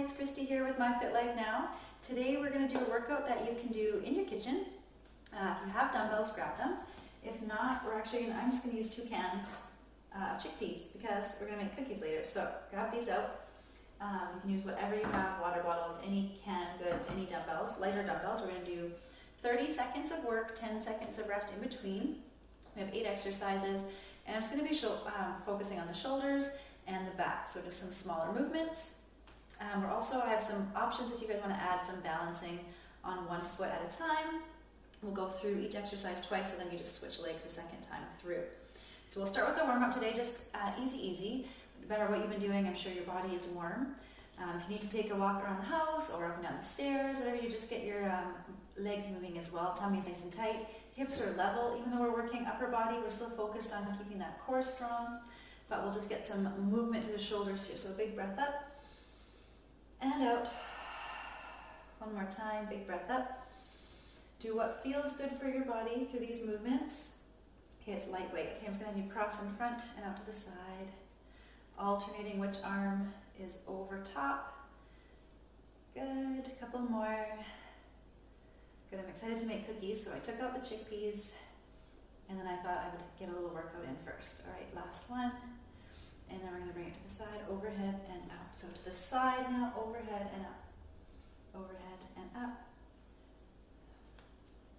it's Christy here with My Fit Life Now. Today we're going to do a workout that you can do in your kitchen. If you have dumbbells, grab them. If not, I'm just going to use 2 cans of chickpeas because we're going to make cookies later. So grab these out. You can use whatever you have, water bottles, any canned goods, any dumbbells, lighter dumbbells. We're going to do 30 seconds of work, 10 seconds of rest in between. We have 8 exercises, and I'm just going to be focusing on the shoulders and the back, so just some smaller movements. I have some options if you guys want to add some balancing on one foot at a time. We'll go through each exercise twice, and then you just switch legs a second time through. So we'll start with a warm-up today, just easy. No matter what you've been doing, I'm sure your body is warm. If you need to take a walk around the house or up and down the stairs, whatever, you just get your legs moving as well. Tummy's nice and tight. Hips are level. Even though we're working upper body, we're still focused on keeping that core strong. But we'll just get some movement through the shoulders here. So a big breath up and out. One more time, big breath up. Do what feels good for your body through these movements. Okay, it's lightweight. Okay, I'm just going to have you cross in front and out to the side. Alternating which arm is over top. Good, a couple more. Good, I'm excited to make cookies, so I took out the chickpeas, and then I thought I would get a little workout in first. All right, last one. And then we're going to bring it to the side, overhead and out. So to the side now, overhead and up. Overhead and up.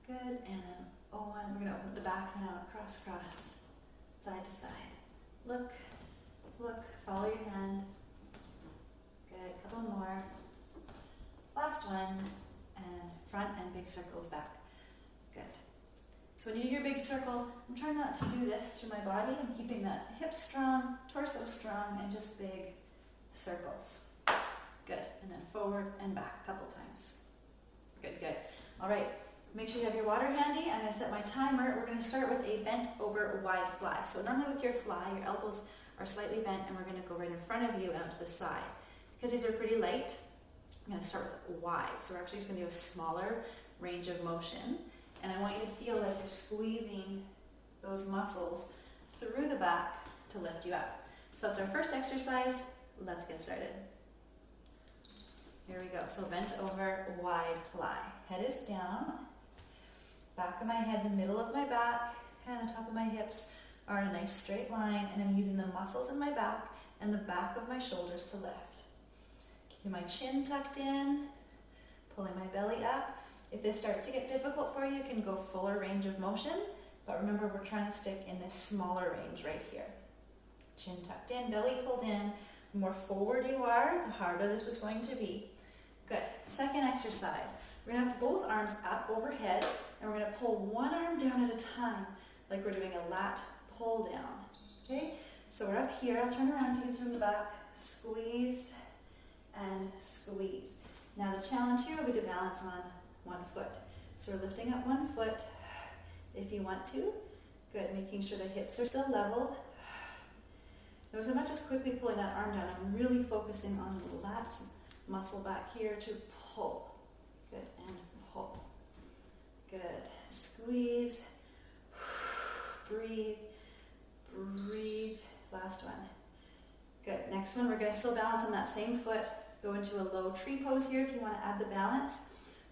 Good, and then we're going to open up the back now, cross, side to side. Look, follow your hand. Good, a couple more. Last one, and front and big circles back. Good. So when you do your big circle, I'm trying not to do this through my body. I'm keeping that hips strong, torso strong, and just big circles. Good, and then forward and back a couple times. Good. All right, make sure you have your water handy. I'm going to set my timer. We're going to start with a bent over wide fly. So normally with your fly, your elbows are slightly bent, and we're going to go right in front of you and out to the side. Because these are pretty light, I'm going to start with wide. So we're actually just going to do a smaller range of motion. And I want you to feel like you're squeezing those muscles through the back to lift you up. So it's our first exercise. Let's get started. Here we go. So bent over wide fly. Head is down. Back of my head, the middle of my back, and the top of my hips are in a nice straight line, and I'm using the muscles in my back and the back of my shoulders to lift. Keeping my chin tucked in, pulling my belly up. If this starts to get difficult for you, you can go fuller range of motion, but remember we're trying to stick in this smaller range right here. Chin tucked in, belly pulled in. The more forward you are, the harder this is going to be. Good. Second exercise. We're going to have both arms up overhead, and we're going to pull one arm down at a time, like we're doing a lat pull down. Okay? So we're up here. I'll turn around so you can see from the back. Squeeze and squeeze. Now the challenge here will be to balance on one foot. So we're lifting up one foot if you want to. Good, making sure the hips are still level. Notice I'm not just quickly pulling that arm down, I'm really focusing on the lats muscle back here to pull. Good, and pull. Good, squeeze, breathe, last one. Good, next one, we're going to still balance on that same foot. Go into a low tree pose here if you want to add the balance.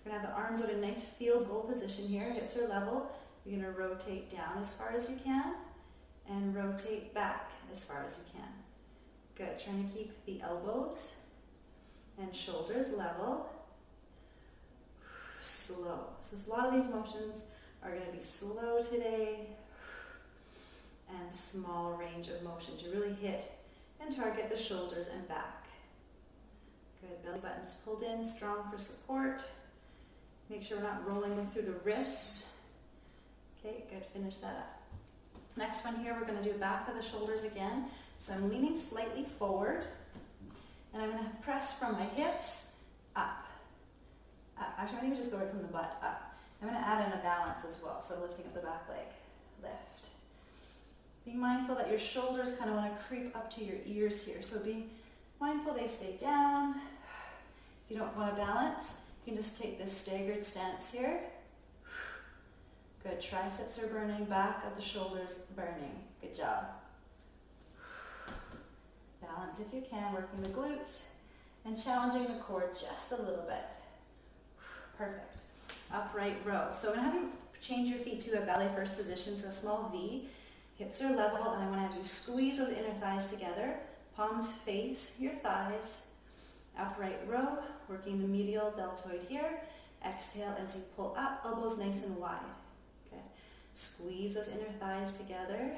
We're going to have the arms out in a nice field goal position here. Hips are level. You're going to rotate down as far as you can and rotate back as far as you can. Good. Trying to keep the elbows and shoulders level. Slow. So a lot of these motions are going to be slow today and small range of motion to really hit and target the shoulders and back. Good. Belly buttons pulled in, strong for support. Make sure we're not rolling them through the wrists. Okay, good, finish that up. Next one here, we're going to do back of the shoulders again. So I'm leaning slightly forward, and I'm going to press from my hips up. Actually, I'm going to just go right from the butt up. I'm going to add in a balance as well, so lifting up the back leg, lift. Be mindful that your shoulders kind of want to creep up to your ears here, so be mindful they stay down. If you don't want to balance, you can just take this staggered stance here. Good, triceps are burning, back of the shoulders burning. Good job. Balance if you can, working the glutes and challenging the core just a little bit. Perfect. Upright row. So I'm going to have you change your feet to a ballet first position, so a small V. Hips are level, and I want to have you squeeze those inner thighs together. Palms face your thighs. Upright row, working the medial deltoid here. Exhale as you pull up, elbows nice and wide. Good. Squeeze those inner thighs together.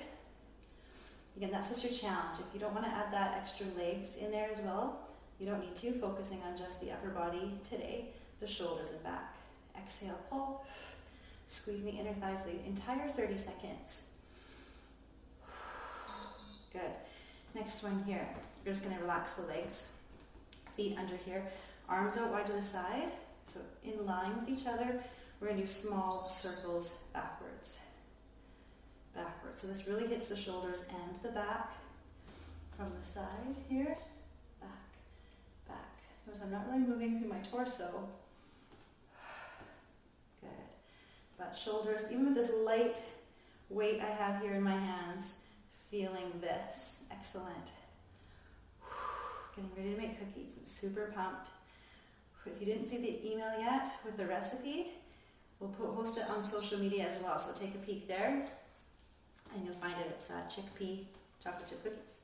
Again, that's just your challenge. If you don't want to add that extra legs in there as well, you don't need to, focusing on just the upper body today, the shoulders and back. Exhale, pull. Squeezing the inner thighs the entire 30 seconds. Good. Next one here. You're just going to relax the legs. Feet under here. Arms out wide to the side. So in line with each other. We're going to do small circles backwards. Backwards. So this really hits the shoulders and the back. From the side here. Back. Back. Notice I'm not really moving through my torso. Good. But shoulders, even with this light weight I have here in my hands, feeling this. Excellent. Getting ready to make cookies. I'm super pumped. If you didn't see the email yet with the recipe, we'll post it on social media as well. So take a peek there and you'll find it. It's chickpea chocolate chip cookies.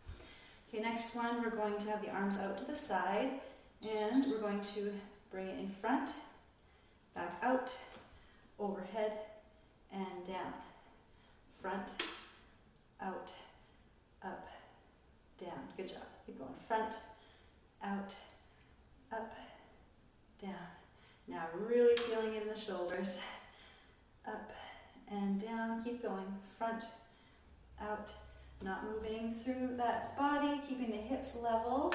Okay, next one, we're going to have the arms out to the side and we're going to bring it in front, back out, overhead, and down. Front, out, up, down. Good job. Keep going. Front, out, up, down. Now really feeling it in the shoulders. Up and down. Keep going. Front, out. Not moving through that body. Keeping the hips level.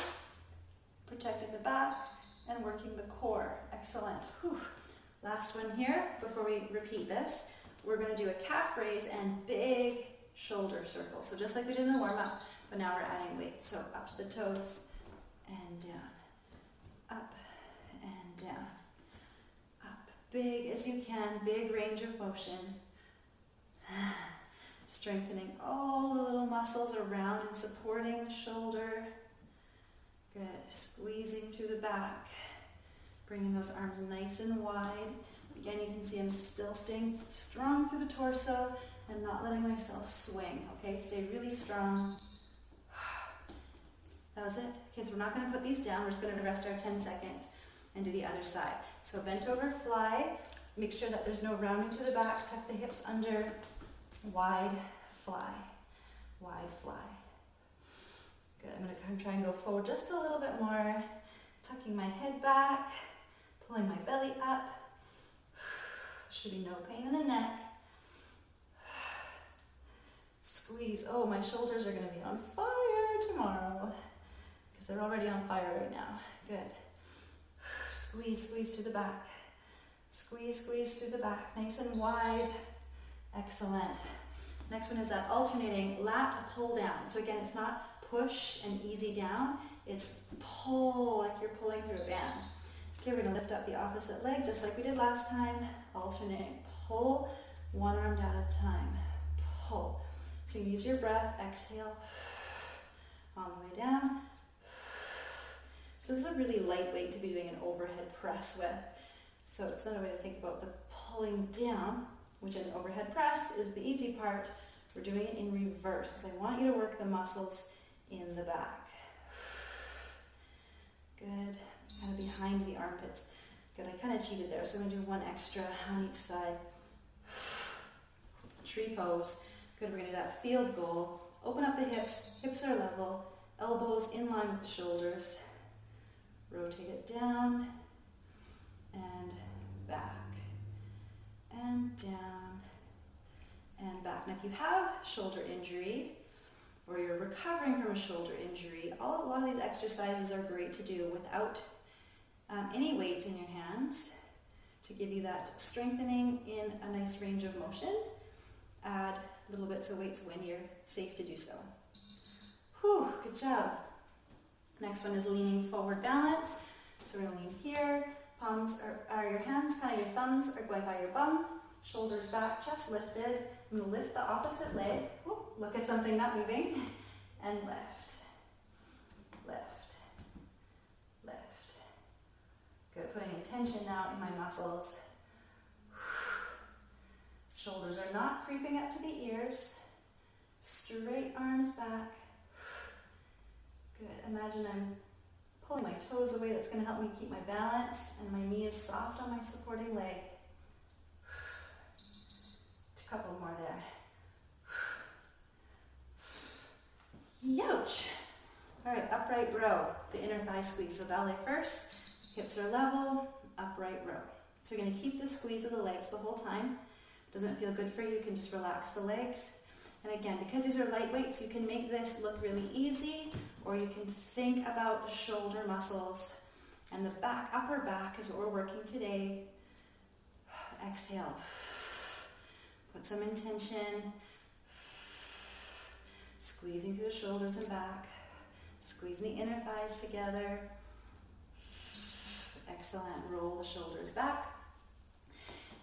Protecting the back and working the core. Excellent. Whew. Last one here before we repeat this. We're going to do a calf raise and big shoulder circle. So just like we did in the warm-up, but now we're adding weight. So up to the toes and down. Up and down. Up. Big as you can. Big range of motion. Strengthening all the little muscles around and supporting the shoulder. Good. Squeezing through the back. Bringing those arms nice and wide. Again, you can see I'm still staying strong through the torso and not letting myself swing. Okay, stay really strong. That was it. Okay, so we're not going to put these down. We're just going to rest our 10 seconds and do the other side. So bent over fly. Make sure that there's no rounding to the back. Tuck the hips under. Wide fly. Wide fly. Good. I'm going to try and go forward just a little bit more. Tucking my head back. Pulling my belly up. Should be no pain in the neck. Squeeze. Oh, my shoulders are going to be on fire tomorrow because they're already on fire right now. Good. Squeeze, squeeze through the back. Squeeze, squeeze through the back. Nice and wide. Excellent. Next one is that alternating lat pull down. So again, it's not push and easy down. It's pull like you're pulling through a band. Okay, we're going to lift up the opposite leg just like we did last time. Alternating pull, one arm down at a time. Pull. So you use your breath, exhale, on the way down. So this is a really light weight to be doing an overhead press with. So it's another way to think about the pulling down, which in an overhead press is the easy part. We're doing it in reverse because I want you to work the muscles in the back. Good. Kind of behind the armpits. Good, I kind of cheated there, so I'm going to do one extra on each side. Tree pose. Good, we're going to do that field goal. Open up the hips. Hips are level. Elbows in line with the shoulders. Rotate it down and back and down and back. Now if you have shoulder injury or you're recovering from a shoulder injury, a lot of these exercises are great to do without any weights in your hands to give you that strengthening in a nice range of motion. Add little bits of weights when you're safe to do so. Whew, good job. Next one is leaning forward balance. So we're going to lean here. Palms are your hands, kind of your thumbs are going by your bum. Shoulders back, chest lifted. I'm going to lift the opposite leg. Whoop, look at something not moving. And lift. Lift. Lift. putting tension now in my muscles. Shoulders are not creeping up to the ears. Straight arms back. Good. Imagine I'm pulling my toes away. That's going to help me keep my balance, and my knee is soft on my supporting leg. A couple more there. Youch. All right, upright row, the inner thigh squeeze. So ballet first, hips are level, upright row. So you're going to keep the squeeze of the legs the whole time. Doesn't feel good for you, you can just relax the legs. And again, because these are lightweights, you can make this look really easy, or you can think about the shoulder muscles and the back, upper back is what we're working today. Exhale. Put some intention. Squeezing through the shoulders and back. Squeezing the inner thighs together. Excellent. Roll the shoulders back.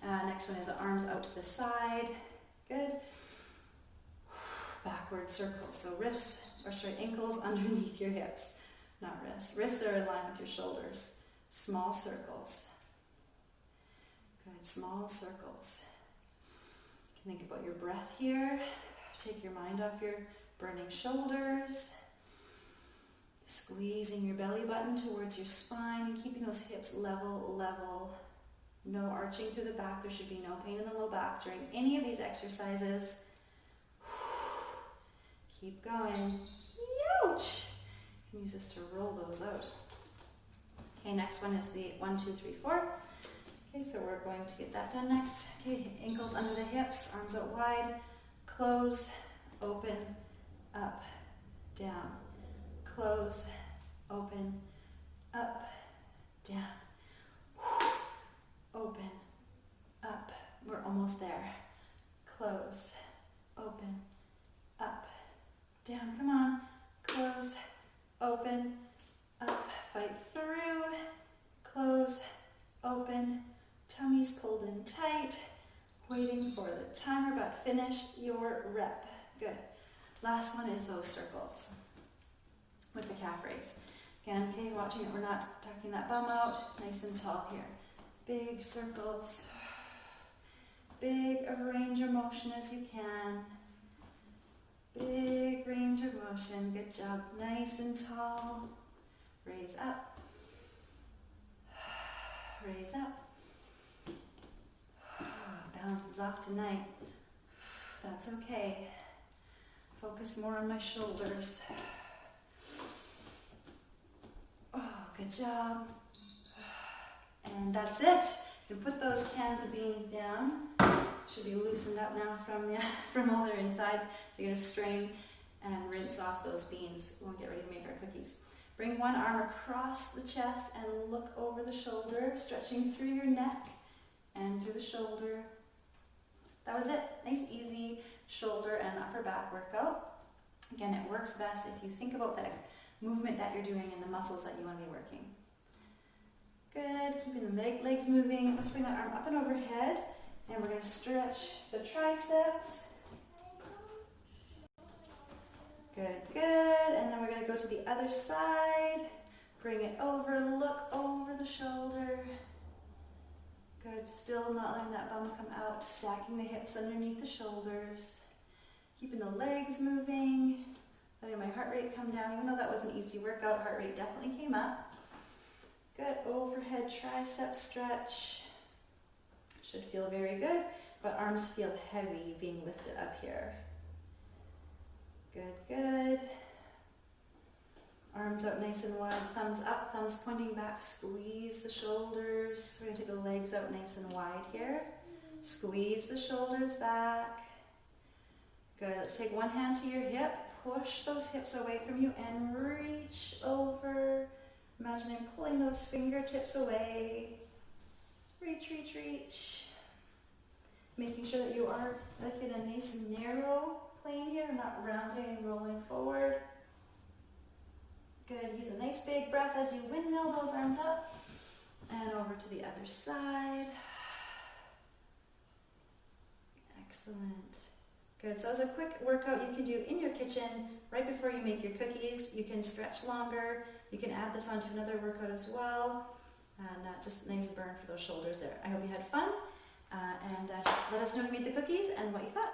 Next one is the arms out to the side. Good. Backward circles. So ankles underneath your hips. Not wrists. Wrists are in line with your shoulders. Small circles. Good. Small circles. You can think about your breath here. Take your mind off your burning shoulders. Squeezing your belly button towards your spine and keeping those hips level. No arching through the back. There should be no pain in the low back during any of these exercises. Keep going. Huge. You can use this to roll those out. Okay, next one is the 1, 2, 3, 4. Okay, so we're going to get that done next. Okay, ankles under the hips, arms out wide. Close, open, up, down. Close, open, up, down. Open, up. We're almost there. Close, open, up, down. Come on. Close, open, up. Fight through. Close, open. Tummy's pulled in tight. Waiting for the timer, but finish your rep. Good. Last one is those circles with the calf raise. Again, okay, watching it, we're not tucking that bum out. Nice and tall here. Big circles. Big range of motion as you can. Big range of motion. Good job. Nice and tall. Raise up. Raise up. Balance is off tonight. That's okay. Focus more on my shoulders. Oh, good job. And that's it. You put those cans of beans down. Should be loosened up now from all their insides. So you're going to strain and rinse off those beans. We'll get ready to make our cookies. Bring one arm across the chest and look over the shoulder, stretching through your neck and through the shoulder. That was it. Nice, easy shoulder and upper back workout. Again, it works best if you think about the movement that you're doing and the muscles that you want to be working. Good. Keeping the legs moving. Let's bring that arm up and overhead. And we're going to stretch the triceps. Good, good. And then we're going to go to the other side. Bring it over. Look over the shoulder. Good. Still not letting that bum come out. Stacking the hips underneath the shoulders. Keeping the legs moving. Letting my heart rate come down. Even though that was an easy workout, heart rate definitely came up. Good. Overhead tricep stretch. Should feel very good, but arms feel heavy being lifted up here. Good, good. Arms out nice and wide, thumbs up, thumbs pointing back, squeeze the shoulders. We're going to take the legs out nice and wide here. Squeeze the shoulders back. Good, let's take one hand to your hip, push those hips away from you and reach over. Imagining pulling those fingertips away. Reach, reach, reach. Making sure that you are like in a nice narrow plane here, not rounding and rolling forward. Good, use a nice big breath as you windmill those arms up and over to the other side. Excellent. Good, so as a quick workout you can do in your kitchen right before you make your cookies. You can stretch longer. You can add this onto another workout as well. And just nice burn for those shoulders there. I hope you had fun, and let us know who made the cookies and what you thought.